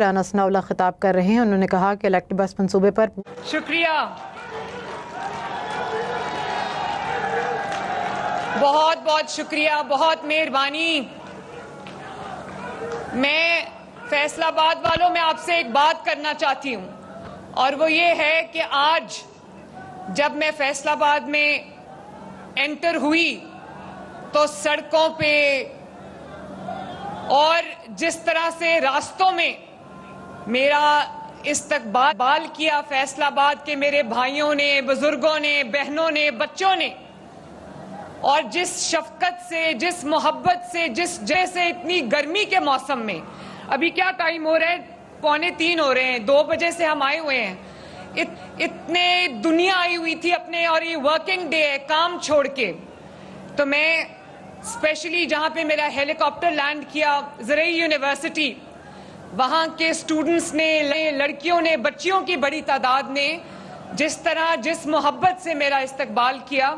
رانا ثناء اللہ خطاب کر رہے ہیں. انہوں نے کہا کہ الیکٹرک بس منصوبے پر شکریہ، بہت بہت شکریہ، بہت مہربانی. میں فیصل آباد والوں میں آپ سے ایک بات کرنا چاہتی ہوں، اور وہ یہ ہے کہ آج جب میں فیصل آباد میں انٹر ہوئی تو سڑکوں پہ اور جس طرح سے راستوں میں میرا استقبال کیا فیصل آباد کے میرے بھائیوں نے، بزرگوں نے، بہنوں نے، بچوں نے، اور جس شفقت سے، جس محبت سے، جیسے اتنی گرمی کے موسم میں، ابھی کیا ٹائم ہو رہا ہے، 2:45 ہو رہے ہیں، 2 بجے سے ہم آئے ہوئے ہیں، اتنے دنیا آئی ہوئی تھی اپنے، اور یہ ورکنگ ڈے ہے، کام چھوڑ کے. تو میں اسپیشلی جہاں پہ میرا ہیلی کاپٹر لینڈ کیا، زرعی یونیورسٹی، وہاں کے اسٹوڈنٹس نے، لڑکیوں نے، بچیوں کی بڑی تعداد نے جس طرح، جس محبت سے میرا استقبال کیا،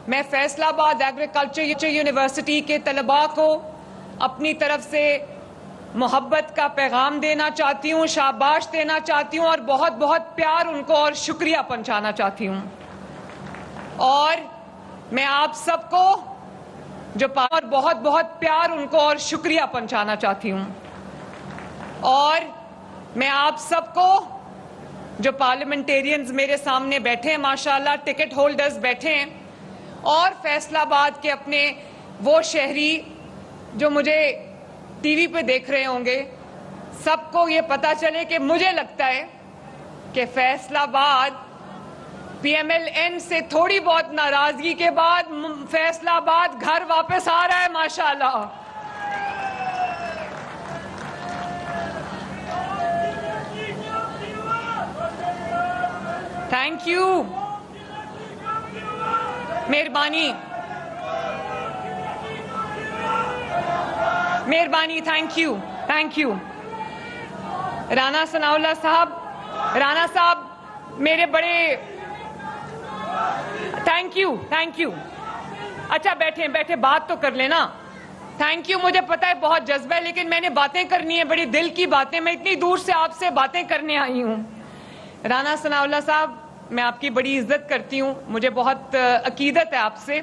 میں فیصل آباد ایگریکلچر یونیورسٹی کے طلباء کو اپنی طرف سے محبت کا پیغام دینا چاہتی ہوں، شاباش دینا چاہتی ہوں، اور بہت بہت پیار ان کو اور شکریہ پہنچانا چاہتی ہوں. اور میں آپ سب کو اور بہت بہت پیار ان کو اور شکریہ پہنچانا چاہتی ہوں. اور میں آپ سب کو، جو پارلیمنٹیرینز میرے سامنے بیٹھے ہیں، ماشاءاللہ ٹکٹ ہولڈرز بیٹھے ہیں، اور فیصل آباد کے اپنے وہ شہری جو مجھے ٹی وی پہ دیکھ رہے ہوں گے، سب کو یہ پتا چلے کہ مجھے لگتا ہے کہ فیصل آباد پی ایم ایل این سے تھوڑی بہت ناراضگی کے بعد فیصل آباد گھر واپس آ رہا ہے ماشاءاللہ. تھینک یو، مہربانی، مہربانی، thank you, thank you. Rana Sana Ullah صاحب، رانا صاحب میرے بڑے، تھینک یو، تھینک یو. اچھا بیٹھیں، بیٹھے، بات تو کر لینا. Thank you. مجھے پتا ہے بہت جذبہ ہے، لیکن میں نے باتیں کرنی ہیں، بڑی دل کی باتیں، میں اتنی دور سے آپ سے باتیں کرنے آئی ہوں. رانا ثناء اللہ صاحب، میں آپ کی بڑی عزت کرتی ہوں، مجھے بہت عقیدت ہے آپ سے،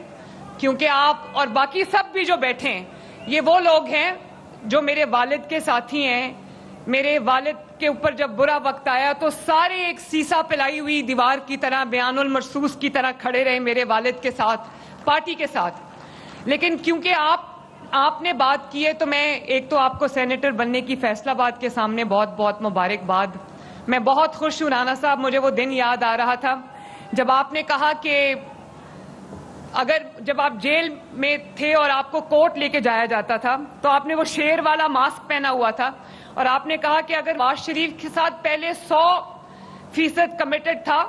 کیونکہ آپ اور باقی سب بھی جو بیٹھے ہیں، یہ وہ لوگ ہیں جو میرے والد کے ساتھی ہیں. میرے والد کے اوپر جب برا وقت آیا تو سارے ایک سیسا پلائی ہوئی دیوار کی طرح، بیان المرصوص کی طرح کھڑے رہے میرے والد کے ساتھ، پارٹی کے ساتھ. لیکن کیونکہ آپ نے بات کی ہے، تو میں ایک تو آپ کو سینیٹر بننے کی فیصل آباد کے سامنے بہت بہت مبارکباد. میں بہت خوش ہوں رانا صاحب، مجھے وہ دن یاد آ رہا تھا جب آپ نے کہا کہ جب آپ جیل میں تھے اور آپ کو کورٹ لے کے جایا جاتا تھا، تو آپ نے وہ شیر والا ماسک پہنا ہوا تھا، اور آپ نے کہا کہ اگر نواز شریف کے ساتھ پہلے 100% کمیٹڈ تھا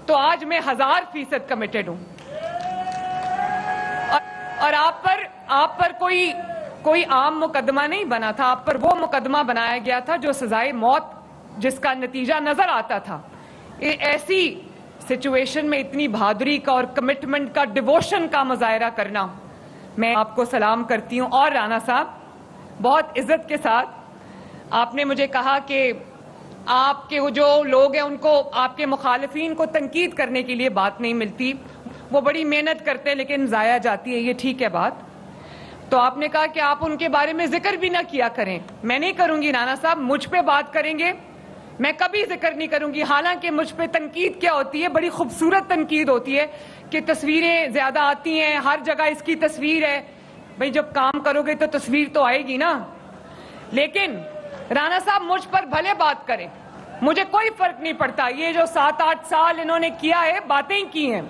تو آج میں 1000% کمیٹڈ ہوں. اور آپ پر کوئی عام مقدمہ نہیں بنا تھا، آپ پر وہ مقدمہ بنایا گیا تھا جو سزائے موت، جس کا نتیجہ نظر آتا تھا. ایسی سچویشن میں اتنی بہادری کا اور کمٹمنٹ کا، ڈیووشن کا مظاہرہ کرنا، میں آپ کو سلام کرتی ہوں. اور رانا صاحب، بہت عزت کے ساتھ آپ نے مجھے کہا کہ آپ کے جو لوگ ہیں ان کو، آپ کے مخالفین کو تنقید کرنے کے لیے بات نہیں ملتی، وہ بڑی محنت کرتے ہیں لیکن ضائع جاتی ہے. یہ ٹھیک ہے بات. تو آپ نے کہا کہ آپ ان کے بارے میں ذکر بھی نہ کیا کریں. میں نہیں کروں گی رانا صاحب، مجھ پہ بات کریں گے، میں کبھی ذکر نہیں کروں گی. حالانکہ مجھ پہ تنقید کیا ہوتی ہے، بڑی خوبصورت تنقید ہوتی ہے کہ تصویریں زیادہ آتی ہیں، ہر جگہ اس کی تصویر ہے. بھئی جب کام کرو گے تو تصویر تو آئے گی نا. لیکن رانا صاحب مجھ پر بھلے بات کریں، مجھے کوئی فرق نہیں پڑتا. یہ جو 7-8 سال انہوں نے کیا ہے، باتیں کی ہیں،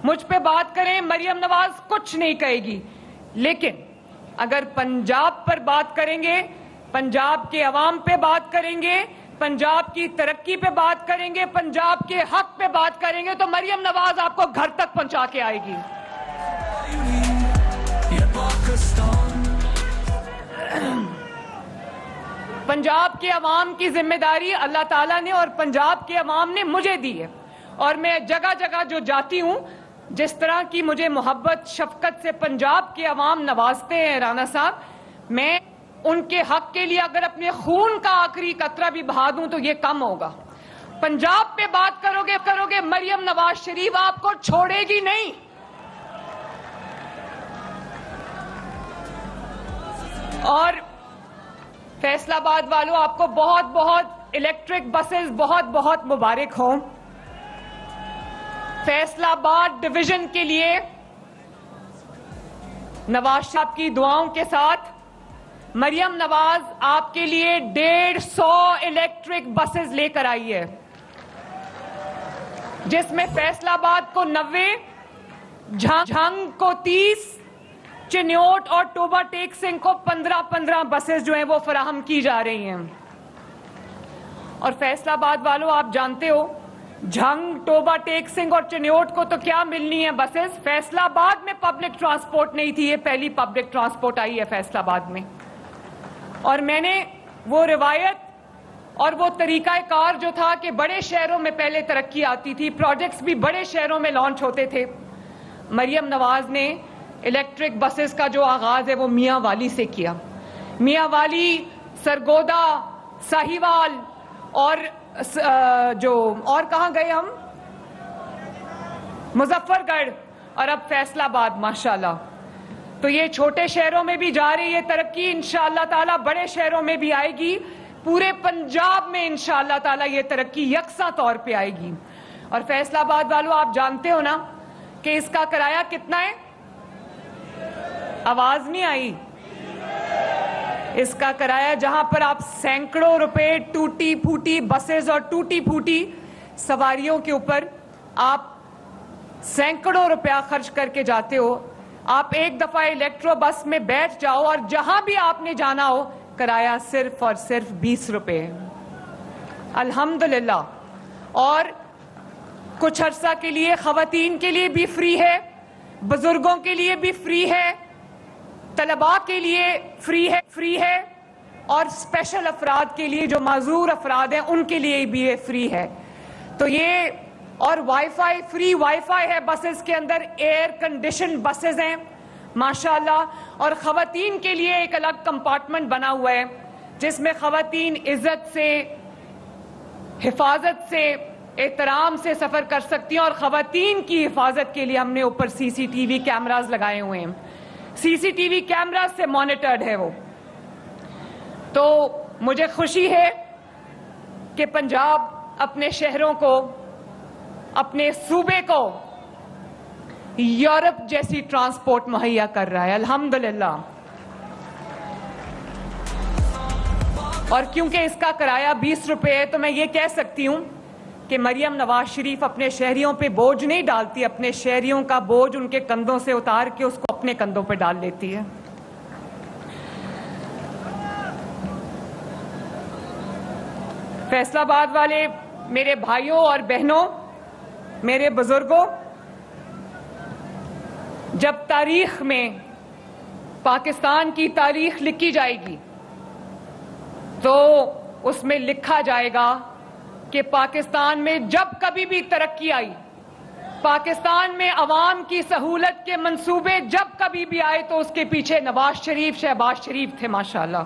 مجھ پہ بات کریں. مریم نواز کچھ نہیں کہے گی. لیکن اگر پنجاب پر بات کریں گے، پنجاب کے عوام پہ بات کریں گے، پنجاب کی ترقی پہ بات کریں گے، پنجاب کے حق پہ بات کریں گے، تو مریم نواز آپ کو گھر تک پہنچا کے آئے گی. پنجاب کے عوام کی ذمہ داری اللہ تعالیٰ نے اور پنجاب کے عوام نے مجھے دی ہے. اور میں جگہ جگہ جو جاتی ہوں، جس طرح کی مجھے محبت، شفقت سے پنجاب کے عوام نوازتے ہیں رانا صاحب، میں ان کے حق کے لیے اگر اپنے خون کا آخری قطرہ بھی بہا دوں تو یہ کم ہوگا. پنجاب پہ بات کرو گے مریم نواز شریف آپ کو چھوڑے گی نہیں. اور فیصل آباد والوں آپ کو بہت بہت الیکٹرک بسز بہت بہت مبارک ہوں. فیصل آباد ڈویژن کے لیے نواز صاحب کی دعاؤں کے ساتھ مریم نواز آپ کے لیے 150 الیکٹرک بسز لے کر آئی ہے، جس میں فیصل آباد کو 90، جھنگ کو 30، چنیوٹ اور ٹوبا ٹیک سنگھ کو 15 بسز جو ہیں وہ فراہم کی جا رہی ہیں. اور فیصل آباد والوں آپ جانتے ہو جھنگ، ٹوبا ٹیک سنگھ اور چنیوٹ کو تو کیا ملنی ہے بسز. فیصل آباد میں پبلک ٹرانسپورٹ نہیں تھی، یہ پہلی پبلک ٹرانسپورٹ آئی ہے فیصل آباد میں. اور میں نے وہ روایت اور وہ طریقہ کار جو تھا کہ بڑے شہروں میں پہلے ترقی آتی تھی، پروجیکٹس بھی بڑے شہروں میں لانچ ہوتے تھے، مریم نواز نے الیکٹرک بسز کا جو آغاز ہے وہ میاں والی سے کیا. میاں والی، سرگودا، ساہیوال اور اور کہاں گئے ہم، مظفر گڑھ، اور اب فیصل آباد. ماشاءاللہ تو یہ چھوٹے شہروں میں بھی جا رہی ہے ترقی، انشاءاللہ تعالی بڑے شہروں میں بھی آئے گی. پورے پنجاب میں انشاءاللہ تعالی یہ ترقی یکساں طور پہ آئے گی. اور فیصل آباد والوں آپ جانتے ہو نا کہ اس کا کرایہ کتنا ہے؟ آواز نہیں آئی. اس کا کرایہ جہاں پر آپ سینکڑوں روپے ٹوٹی پھوٹی بسز اور ٹوٹی پھوٹی سواریوں کے اوپر آپ سینکڑوں روپیہ خرچ کر کے جاتے ہو، آپ ایک دفعہ الیکٹرو بس میں بیٹھ جاؤ اور جہاں بھی آپ نے جانا ہو کرایہ صرف اور صرف 20 روپے ہے. الحمدللہ. اور کچھ عرصہ کے لیے خواتین کے لیے بھی فری ہے، بزرگوں کے لیے بھی فری ہے، طلباء کے لیے فری ہے اور اسپیشل افراد کے لیے جو معذور افراد ہیں ان کے لیے بھی یہ فری ہے. تو یہ اور wi fi, free wi fi ہے بسز کے اندر، ایئر کنڈیشن بسز ہیں ماشاءاللہ. اور خواتین کے لیے ایک الگ کمپارٹمنٹ بنا ہوا ہے جس میں خواتین عزت سے، حفاظت سے، احترام سے سفر کر سکتی ہیں. اور خواتین کی حفاظت کے لیے ہم نے اوپر سی سی ٹی وی کیمراز لگائے ہوئے ہیں، سی سی ٹی وی کیمراز سے مانیٹرڈ ہے وہ. تو مجھے خوشی ہے کہ پنجاب اپنے شہروں کو، اپنے صوبے کو یورپ جیسی ٹرانسپورٹ مہیا کر رہا ہے الحمدللہ. اور کیونکہ اس کا کرایہ 20 روپے ہے تو میں یہ کہہ سکتی ہوں کہ مریم نواز شریف اپنے شہریوں پہ بوجھ نہیں ڈالتی، اپنے شہریوں کا بوجھ ان کے کندھوں سے اتار کے اس کو اپنے کندھوں پہ ڈال لیتی ہے. فیصل آباد والے میرے بھائیوں اور بہنوں، میرے بزرگوں، جب تاریخ میں پاکستان کی تاریخ لکھی جائے گی تو اس میں لکھا جائے گا کہ پاکستان میں جب کبھی بھی ترقی آئی، پاکستان میں عوام کی سہولت کے منصوبے جب کبھی بھی آئے تو اس کے پیچھے نواز شریف، شہباز شریف تھے ماشاءاللہ.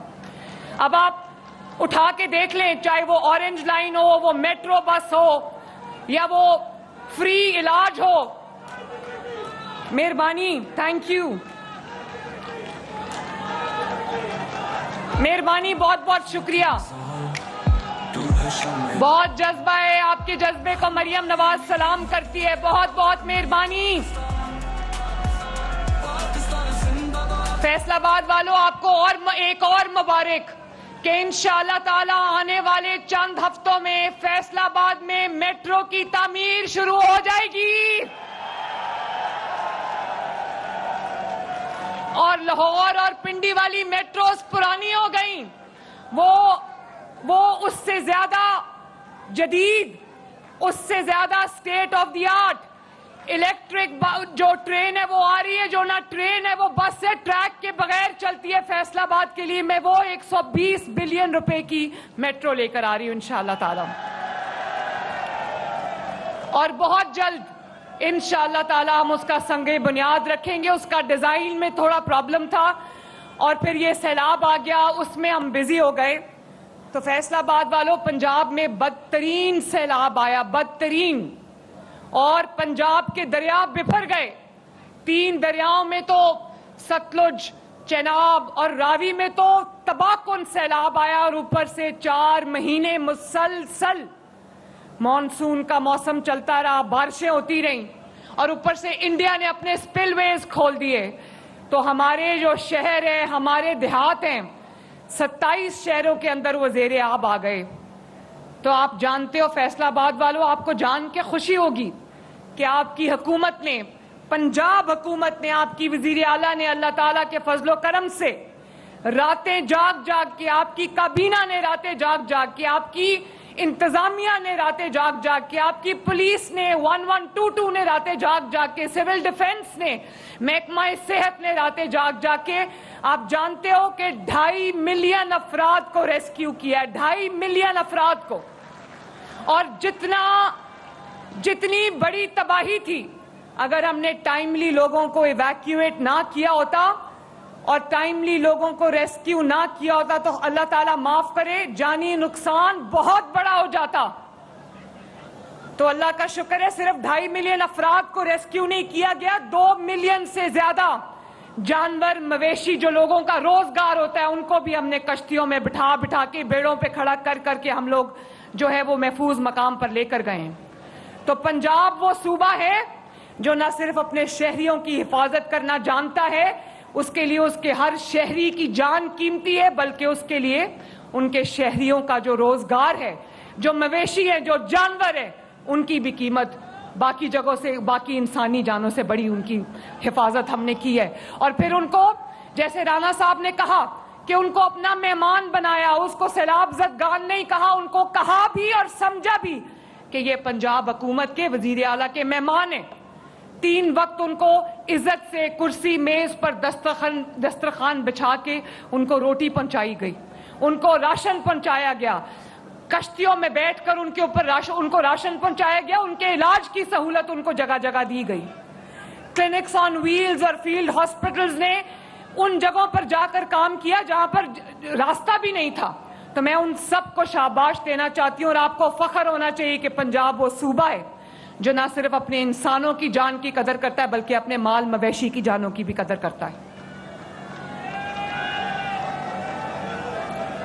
اب آپ اٹھا کے دیکھ لیں، چاہے وہ اورنج لائن ہو، وہ میٹرو بس ہو، یا وہ فری علاج ہو. مہربانی، تھینک یو، مہربانی، بہت بہت شکریہ. بہت جذبہ ہے، آپ کے جذبے کو مریم نواز سلام کرتی ہے. بہت بہت مہربانی. فیصل آباد والوں آپ کو ایک اور مبارک کہ انشاءاللہ تعالی آنے والے چند ہفتوں میں فیصل آباد میں میٹرو کی تعمیر شروع ہو جائے گی. اور لاہور اور پنڈی والی میٹروز پرانی ہو گئیں، وہ اس سے زیادہ جدید، اس سے زیادہ state of the art electric جو ٹرین ہے وہ آ رہی ہے، جو نہ ٹرین ہے وہ بس سے ٹریک کے بغیر چلتی ہے. فیصل آباد کے لیے میں وہ 120 بلین روپے کی میٹرو لے کر آ رہی ہوں انشاءاللہ تعالی. اور بہت جلد انشاءاللہ تعالی ہم اس کا سنگ بنیاد رکھیں گے. اس کا ڈیزائن میں تھوڑا پرابلم تھا اور پھر یہ سیلاب آ گیا، اس میں ہم بزی ہو گئے. تو فیصل آباد والوں، پنجاب میں بدترین سیلاب آیا، بدترین، اور پنجاب کے دریا بفر گئے. 3 دریاؤں میں تو ستلج، چناب اور راوی میں تو تباہ کن سیلاب آیا، اور اوپر سے 4 مہینے مسلسل مانسون کا موسم چلتا رہا، بارشیں ہوتی رہیں، اور اوپر سے انڈیا نے اپنے سپل ویز کھول دیے. تو ہمارے جو شہر ہیں، ہمارے دیہات ہیں، 27 شہروں کے اندر وہ زیر آب آ گئے. تو آپ جانتے ہو فیصل آباد والوں، آپ کو جان کے خوشی ہوگی کہ آپ کی حکومت نے، پنجاب حکومت نے، آپ کی وزیر اعلیٰ نے اللہ تعالیٰ کے فضل و کرم سے راتیں جاگ جاگ کے، آپ کی کابینہ نے راتیں جاگ جاگ کے، آپ کی انتظامیہ نے راتیں جاگ جاگ کے، آپ کی پولیس نے 1122 نے راتیں جاگ جاگ کے، سول ڈیفنس نے، محکمہ صحت نے راتیں جاگ جاگ کے. آپ جانتے ہو کہ 2.5 ملین افراد کو ریسکیو کیا ہے، 2.5 ملین افراد کو. اور جتنی بڑی تباہی تھی، اگر ہم نے ٹائملی لوگوں کو ایویکیویٹ نہ کیا ہوتا اور ٹائملی لوگوں کو ریسکیو نہ کیا ہوتا تو اللہ تعالیٰ معاف کرے، جانی نقصان بہت بڑا ہو جاتا. تو اللہ کا شکر ہے صرف 2.5 ملین افراد کو ریسکیو نہیں کیا گیا، 2 ملین سے زیادہ جانور، مویشی جو لوگوں کا روزگار ہوتا ہے، ان کو بھی ہم نے کشتیوں میں بٹھا بٹھا کے، بیڑوں پہ کھڑا کر کر کے ہم لوگ جو ہے وہ محفوظ مقام پر لے کر گئے ہیں. تو پنجاب وہ صوبہ ہے جو نہ صرف اپنے شہریوں کی حفاظت کرنا جانتا ہے، اس کے لیے اس کے ہر شہری کی جان قیمتی ہے، بلکہ اس کے لیے ان کے شہریوں کا جو روزگار ہے، جو مویشی ہیں، جو جانور ہیں، ان کی بھی قیمت باقی جگہوں سے، باقی انسانی جانوں سے بڑی ان کی حفاظت ہم نے کی ہے. اور پھر ان کو، جیسے رانا صاحب نے کہا کہ ان کو اپنا مہمان بنایا، اس کو سیلاب زدگان نہیں کہا، ان کو کہا بھی اور سمجھا بھی کہ یہ پنجاب حکومت کے وزیر اعلیٰ کے مہمان ہیں. 3 وقت ان کو عزت سے کرسی میز پر دسترخوان بچھا کے ان کو روٹی پہنچائی گئی، ان کو راشن پہنچایا گیا، کشتیوں میں بیٹھ کر ان کے اوپر ان کو راشن پہنچایا گیا، ان کے علاج کی سہولت ان کو جگہ جگہ دی گئی. کلینکس آن ویلز اور فیلڈ ہاسپٹلز نے ان جگہوں پر جا کر کام کیا جہاں پر راستہ بھی نہیں تھا. تو میں ان سب کو شاباش دینا چاہتی ہوں، اور آپ کو فخر ہونا چاہیے کہ پنجاب وہ صوبہ ہے جو نہ صرف اپنے انسانوں کی جان کی قدر کرتا ہے بلکہ اپنے مال مویشی کی جانوں کی بھی قدر کرتا ہے.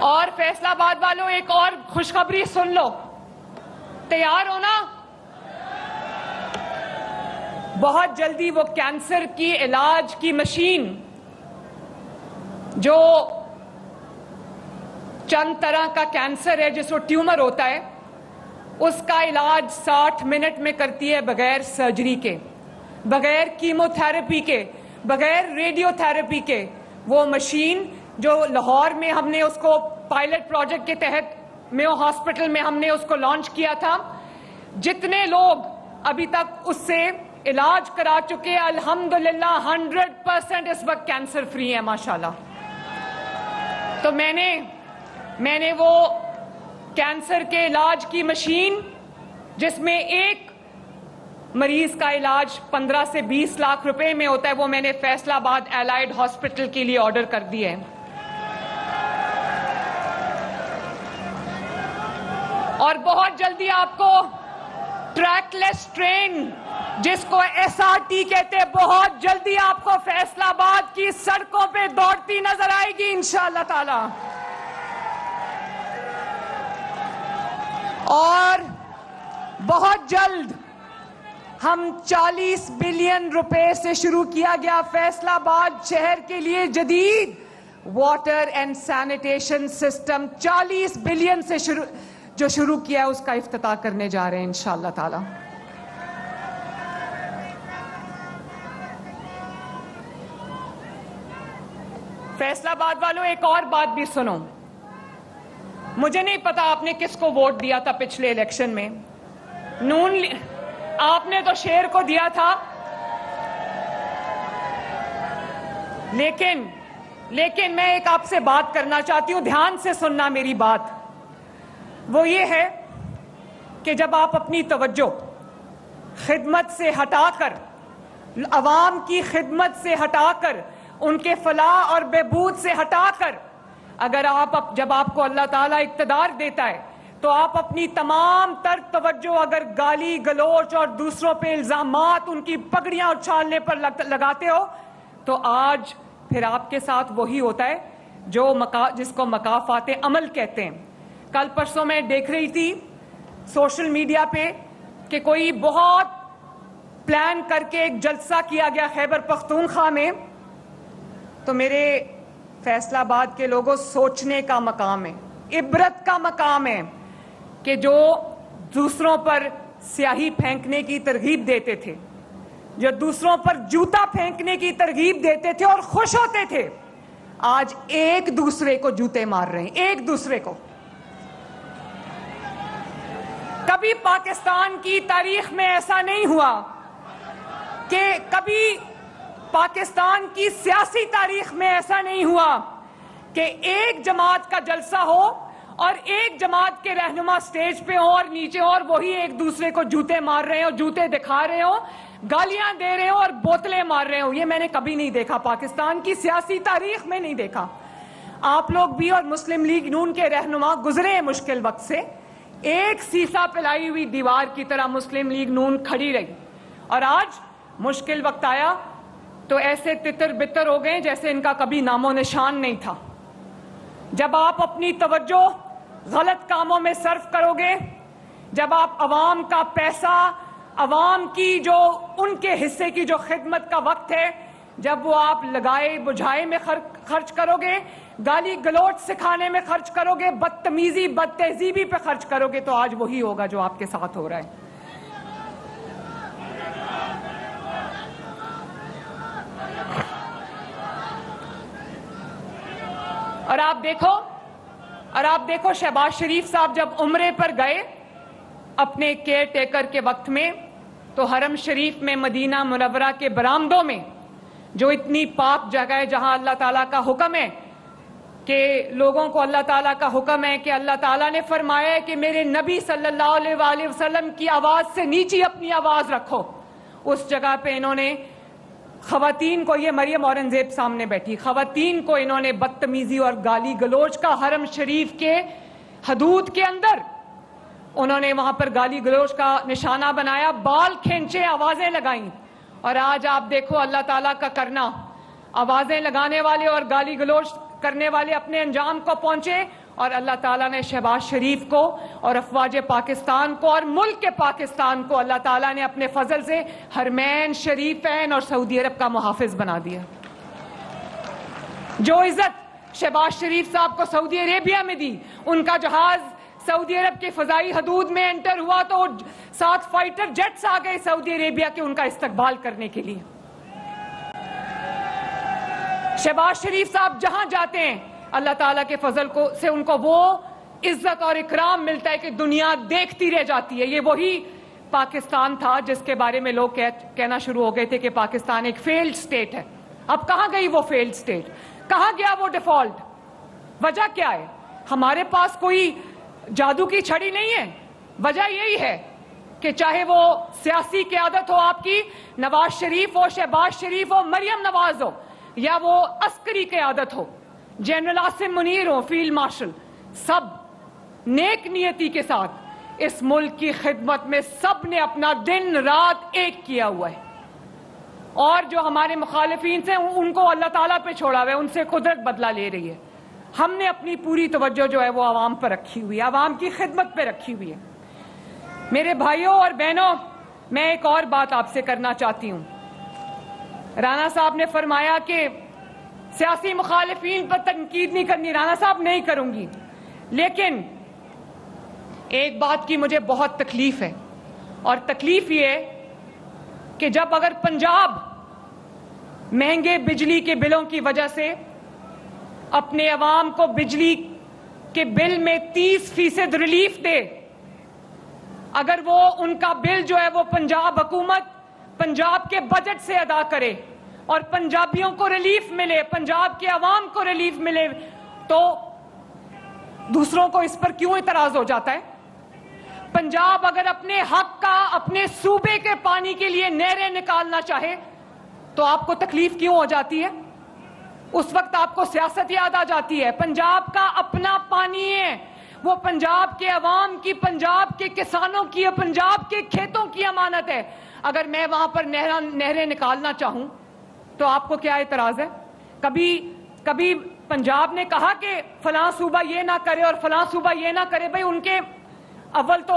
اور فیصل آباد والوں، ایک اور خوشخبری سن لو، تیار ہونا. بہت جلدی وہ کینسر کی علاج کی مشین، جو چند طرح کا کینسر ہے جس کو ٹیومر ہوتا ہے، اس کا علاج 60 منٹ میں کرتی ہے، بغیر سرجری کے، بغیر کیمو تھراپی کے، بغیر ریڈیو تھراپی کے. وہ مشین جو لاہور میں ہم نے اس کو پائلٹ پروجیکٹ کے تحت میو ہاسپٹل میں ہم نے اس کو لانچ کیا تھا. جتنے لوگ ابھی تک اس سے علاج کرا چکے، الحمدللہ 100% اس وقت کینسر فری ہیں ماشاءاللہ. تو میں نے وہ کینسر کے علاج کی مشین، جس میں ایک مریض کا علاج 15 سے 20 لاکھ روپے میں ہوتا ہے، وہ میں نے فیصل آباد الائیڈ ہاسپٹل کے لیے آرڈر کر دی ہے. اور بہت جلدی آپ کو ٹریک لیس ٹرین، جس کو SRT کہتے ہیں، بہت جلدی آپ کو فیصل آباد کی سڑکوں پہ دوڑتی نظر آئے گی انشاءاللہ تعالی. اور بہت جلد ہم 40 بلین روپے سے شروع کیا گیا فیصل آباد شہر کے لیے جدید water and sanitation system, 40 billion سے جو شروع کیا ہے، اس کا افتتاح کرنے جا رہے ہیں انشاءاللہ تعالی. فیصل آباد والوں، ایک اور بات بھی سنو. مجھے نہیں پتا آپ نے کس کو ووٹ دیا تھا پچھلے الیکشن میں. آپ نے تو شیر کو دیا تھا، لیکن میں ایک آپ سے بات کرنا چاہتی ہوں، دھیان سے سننا میری بات. وہ یہ ہے کہ جب آپ اپنی توجہ خدمت سے ہٹا کر، عوام کی خدمت سے ہٹا کر ان کے فلاح اور بہبود سے ہٹا کر اگر جب آپ کو اللہ تعالیٰ اقتدار دیتا ہے تو آپ اپنی تمام تر توجہ اگر گالی گلوچ اور دوسروں پہ الزامات ان کی پگڑیاں اچھالنے پر لگاتے ہو تو آج پھر آپ کے ساتھ وہی ہوتا ہے جس کو مکافات عمل کہتے ہیں. کل پرسوں میں دیکھ رہی تھی سوشل میڈیا پہ کہ کوئی بہت پلان کر کے ایک جلسہ کیا گیا خیبر پختونخوا میں. تو میرے فیصلہ آباد کے لوگوں سوچنے کا مقام ہے, عبرت کا مقام ہے کہ جو دوسروں پر سیاہی پھینکنے کی ترغیب دیتے تھے, جو دوسروں پر جوتا پھینکنے کی ترغیب دیتے تھے اور خوش ہوتے تھے, آج ایک دوسرے کو جوتے مار رہے ہیں, ایک دوسرے کو. کبھی پاکستان کی تاریخ میں ایسا نہیں ہوا کہ کبھی پاکستان کی سیاسی تاریخ میں ایسا نہیں ہوا کہ ایک جماعت کا جلسہ ہو اور ایک جماعت کے رہنما سٹیج پہ ہو اور نیچے اور وہی ایک دوسرے کو جوتے مار رہے ہو, جوتے دکھا رہے ہو, گالیاں دے رہے ہو اور بوتلیں مار رہے ہو. یہ میں نے کبھی نہیں دیکھا, پاکستان کی سیاسی تاریخ میں نہیں دیکھا. آپ لوگ بھی اور مسلم لیگ نون کے رہنما گزرے ہیں مشکل وقت سے. ایک سیسا پلائی ہوئی دیوار کی طرح مسلم لیگ نون کھڑی رہی اور آج مشکل وقت آیا تو ایسے تتر بتر ہو گئے جیسے ان کا کبھی نام و نشان نہیں تھا. جب آپ اپنی توجہ غلط کاموں میں صرف کرو گے, جب آپ عوام کا پیسہ, عوام کی جو ان کے حصے کی جو خدمت کا وقت ہے, جب وہ آپ لگائے بجھائے میں خرچ کرو گے, گالی گلوچ سکھانے میں خرچ کرو گے, بدتمیزی بد تہذیبی پہ خرچ کرو گے, تو آج وہی ہوگا جو آپ کے ساتھ ہو رہا ہے. اور آپ دیکھو شہباز شریف صاحب جب عمرے پر گئے اپنے کیئر ٹیکر کے وقت میں, تو حرم شریف میں مدینہ منورہ کے برآمدوں میں جو اتنی پاک جگہ ہے جہاں اللہ تعالیٰ کا حکم ہے کہ لوگوں کو اللہ تعالیٰ کا حکم ہے کہ اللہ تعالیٰ نے فرمایا ہے کہ میرے نبی صلی اللہ علیہ وآلہ وسلم کی آواز سے نیچی اپنی آواز رکھو, اس جگہ پہ انہوں نے خواتین کو, یہ مریم اورنگزیب سامنے بیٹھی, خواتین کو انہوں نے بدتمیزی اور گالی گلوچ کا حرم شریف کے حدود کے اندر انہوں نے وہاں پر گالی گلوچ کا نشانہ بنایا, بال کھینچے, آوازیں لگائیں. اور آج آپ دیکھو اللہ تعالیٰ کا کرنا, آوازیں لگانے والے اور گالی گلوچ کرنے والے اپنے انجام کو پہنچے اور اللہ تعالیٰ نے شہباز شریف کو اور افواج پاکستان کو اور ملک پاکستان کو اللہ تعالیٰ نے اپنے فضل سے حرمین شریفین اور سعودی عرب کا محافظ بنا دیا. جو عزت شہباز شریف صاحب کو سعودی عربیہ میں دی, ان کا جہاز سعودی عرب کے فضائی حدود میں انٹر ہوا تو 7 فائٹر جیٹس آ گئے سعودی عربیہ کے ان کا استقبال کرنے کے لیے. شہباز شریف صاحب جہاں جاتے ہیں اللہ تعالیٰ کے فضل سے ان کو وہ عزت اور اکرام ملتا ہے کہ دنیا دیکھتی رہ جاتی ہے. یہ وہی پاکستان تھا جس کے بارے میں لوگ کہنا شروع ہو گئے تھے کہ پاکستان ایک فیلڈ سٹیٹ ہے. اب کہاں گئی وہ فیلڈ سٹیٹ, کہاں گیا وہ ڈیفالٹ؟ وجہ کیا ہے؟ ہمارے پاس کوئی جادو کی چھڑی نہیں ہے. وجہ یہی ہے کہ چاہے وہ سیاسی قیادت ہو آپ کی, نواز شریف ہو, شہباز شریف ہو, مریم نواز ہو, یا وہ عسکری قیادت ہو, جنرل عاصم منیر ہو, فیلڈ مارشل, سب نیک نیتی کے ساتھ اس ملک کی خدمت میں سب نے اپنا دن رات ایک کیا ہوا ہے. اور جو ہمارے مخالفین سے ان کو اللہ تعالیٰ پہ چھوڑا ہوا ہے, ان سے قدرت بدلہ لے رہی ہے. ہم نے اپنی پوری توجہ جو ہے وہ عوام پر رکھی ہوئی ہے, عوام کی خدمت پہ رکھی ہوئی ہے. میرے بھائیوں اور بہنوں, میں ایک اور بات آپ سے کرنا چاہتی ہوں. رانا صاحب نے فرمایا کہ سیاسی مخالفین پر تنقید نہیں کرنی. رانا صاحب نہیں کروں گی, لیکن ایک بات کی مجھے بہت تکلیف ہے, اور تکلیف یہ ہے کہ جب اگر پنجاب مہنگے بجلی کے بلوں کی وجہ سے اپنے عوام کو بجلی کے بل میں 30% ریلیف دے, اگر وہ ان کا بل جو ہے وہ پنجاب حکومت پنجاب کے بجٹ سے ادا کرے اور پنجابیوں کو ریلیف ملے, پنجاب کے عوام کو ریلیف ملے, تو دوسروں کو اس پر کیوں اعتراض ہو جاتا ہے؟ پنجاب اگر اپنے حق کا, اپنے صوبے کے پانی کے لیے نہریں نکالنا چاہے تو آپ کو تکلیف کیوں ہو جاتی ہے؟ اس وقت آپ کو سیاست یاد آ جاتی ہے. پنجاب کا اپنا پانی ہے, وہ پنجاب کے عوام کی, پنجاب کے کسانوں کی, پنجاب کے کھیتوں کی امانت ہے. اگر میں وہاں پر نہریں نکالنا چاہوں تو آپ کو کیا اعتراض ہے؟ کبھی پنجاب نے کہا کہ فلاں صوبہ یہ نہ کرے اور فلاں صوبہ یہ نہ کرے. بھئی ان کے اول تو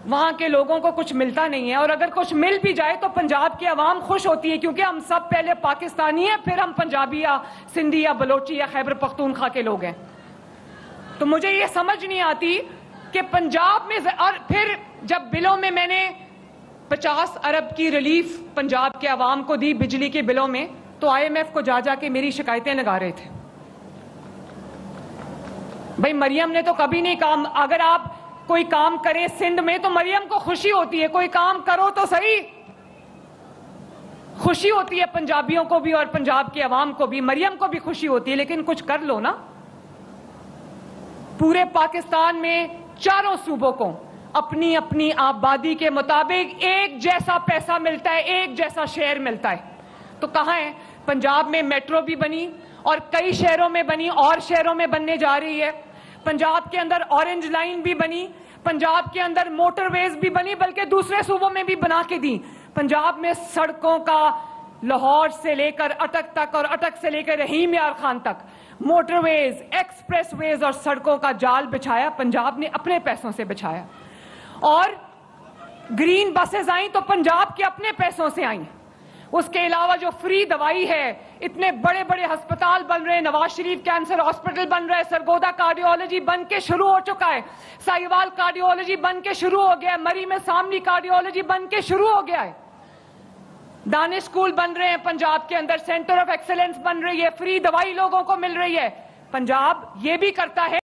وہاں کے لوگوں کو کچھ ملتا نہیں ہے, اور اگر کچھ مل بھی جائے تو پنجاب کی عوام خوش ہوتی ہے, کیونکہ ہم سب پہلے پاکستانی ہیں, پھر ہم پنجابی یا سندھی یا بلوچی یا خیبر پختونخوا کے لوگ ہیں. تو مجھے یہ سمجھ نہیں آتی کہ پنجاب میں, اور پھر جب بلوں میں میں نے 50 ارب کی ریلیف پنجاب کے عوام کو دی بجلی کے بلوں میں, تو IMF کو جا کے میری شکایتیں لگا رہے تھے. بھئی مریم نے تو کبھی نہیں کام, اگر آپ کوئی کام کرے سندھ میں تو مریم کو خوشی ہوتی ہے, کوئی کام کرو تو صحیح, خوشی ہوتی ہے پنجابیوں کو بھی اور پنجاب کے عوام کو بھی, مریم کو بھی خوشی ہوتی ہے, لیکن کچھ کر لو نا. پورے پاکستان میں چاروں صوبوں کو اپنی اپنی آبادی کے مطابق ایک جیسا پیسہ ملتا ہے, ایک جیسا شیئر ملتا ہے. تو کہاں ہے؟ پنجاب میں میٹرو بھی بنی اور کئی شہروں میں بنی, اور شہروں میں بننے جا رہی ہے. پنجاب کے اندر اورنج لائن بھی بنی, پنجاب کے اندر موٹر ویز بھی بنی, بلکہ دوسرے صوبوں میں بھی بنا کے دی. پنجاب میں سڑکوں کا لاہور سے لے کر اٹک تک اور اٹک سے لے کر رحیم یار خان تک موٹر ویز, ایکسپریس ویز اور سڑکوں کا جال بچھایا, پنجاب نے اپنے پیسوں سے بچھایا. اور گرین بسز آئیں تو پنجاب کے اپنے پیسوں سے آئیں. اس کے علاوہ جو فری دوائی ہے, اتنے بڑے بڑے ہسپتال بن رہے ہیں, نواز شریف کینسر ہاسپٹل بن رہا ہے, سرگودا کارڈیولوجی بن کے شروع ہو چکا ہے, ساہیوال کارڈیولوجی بن کے شروع ہو گیا ہے, مری میں سامنی کارڈیولوجی بن کے شروع ہو گیا ہے, دانش اسکول بن رہے ہیں پنجاب کے اندر, سینٹر آف ایکسلنس بن رہی ہے, فری دوائی لوگوں کو مل رہی ہے. پنجاب یہ بھی کرتا ہے